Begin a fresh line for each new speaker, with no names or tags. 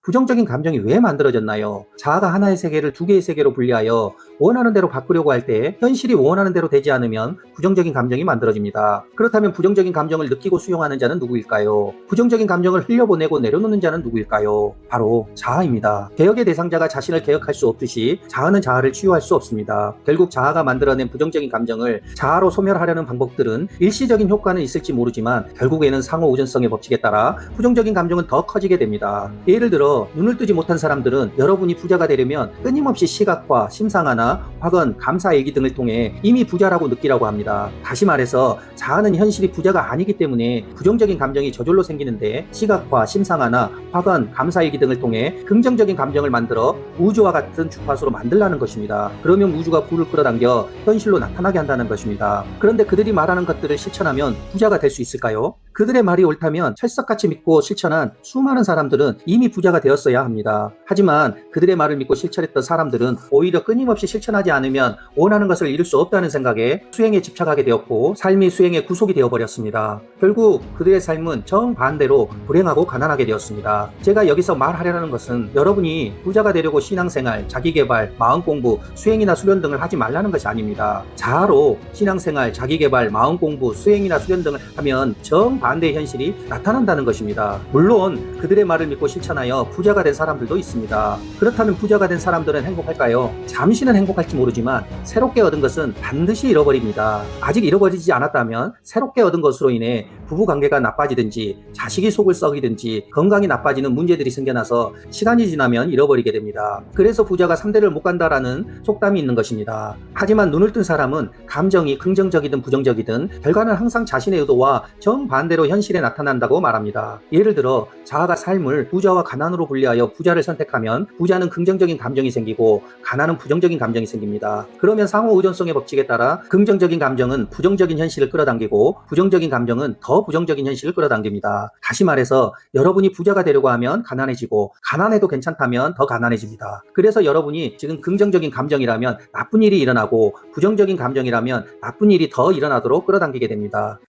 부정적인 감정이 왜 만들어졌나요? 자아가 하나의 세계를 두 개의 세계로 분리하여 원하는 대로 바꾸려고 할 때 현실이 원하는 대로 되지 않으면 부정적인 감정이 만들어집니다. 그렇다면 부정적인 감정을 느끼고 수용하는 자는 누구일까요? 부정적인 감정을 흘려보내고 내려놓는 자는 누구일까요? 바로 자아입니다. 개혁의 대상자가 자신을 개혁할 수 없듯이 자아는 자아를 치유할 수 없습니다. 결국 자아가 만들어낸 부정적인 감정을 자아로 소멸하려는 방법들은 일시적인 효과는 있을지 모르지만 결국에는 상호우전성의 법칙에 따라 부정적인 감정은 더 커지게 됩니다. 예를 들어 눈을 뜨지 못한 사람들은 여러분이 부자가 되려면 끊임없이 시각과 심상화나 확언, 감사일기 등을 통해 이미 부자라고 느끼라고 합니다. 다시 말해서 자아는 현실이 부자가 아니기 때문에 부정적인 감정이 저절로 생기는데 시각과 심상화나 확언, 감사일기 등을 통해 긍정적인 감정을 만들어 우주와 같은 주파수로 만들라는 것입니다. 그러면 우주가 부를 끌어당겨 현실로 나타나게 한다는 것입니다. 그런데 그들이 말하는 것들을 실천하면 부자가 될 수 있을까요? 그들의 말이 옳다면 철석같이 믿고 실천한 수많은 사람들은 이미 부자가 되었어야 합니다. 하지만 그들의 말을 믿고 실천했던 사람들은 오히려 끊임없이 실천하지 않으면 원하는 것을 이룰 수 없다는 생각에 수행에 집착하게 되었고 삶이 수행의 구속이 되어버렸습니다. 결국 그들의 삶은 정반대로 불행하고 가난하게 되었습니다. 제가 여기서 말하려는 것은 여러분이 부자가 되려고 신앙생활, 자기개발, 마음공부, 수행이나 수련 등을 하지 말라는 것이 아닙니다. 자아로 신앙생활, 자기개발, 마음공부, 수행이나 수련 등을 하면 정반대의 현실이 나타난다는 것입니다. 물론 그들의 말을 믿고 실천하여 부자가 된 사람들도 있습니다. 그렇다면 부자가 된 사람들은 행복할까요? 잠시는 행복할지 모르지만 새롭게 얻은 것은 반드시 잃어버립니다. 아직 잃어버리지 않았다면 새롭게 얻은 것으로 인해 부부관계가 나빠지든지 자식이 속을 썩이든지 건강이 나빠지는 문제들이 생겨나서 시간이 지나면 잃어버리게 됩니다. 그래서 부자가 3대를 못 간다라는 속담이 있는 것입니다. 하지만 눈을 뜬 사람은 감정이 긍정적이든 부정적이든 결과는 항상 자신의 의도와 정반대로 현실에 나타난다고 말합니다. 예를 들어 자아가 삶을 부자와 가난으로 분리하여 부자를 선택하면 부자는 긍정적인 감정이 생기고 가난은 부정적인 감정이 생깁니다. 그러면 상호의존성의 법칙에 따라 긍정적인 감정은 부정적인 현실을 끌어당기고 부정적인 감정은 더 부정적인 현실을 끌어당깁니다. 다시 말해서 여러분이 부자가 되려고 하면 가난해지고 가난해도 괜찮다면 더 가난해집니다. 그래서 여러분이 지금 긍정적인 감정이라면 나쁜 일이 일어나고 부정적인 감정이라면 나쁜 일이 더 일어나도록 끌어당기게 됩니다.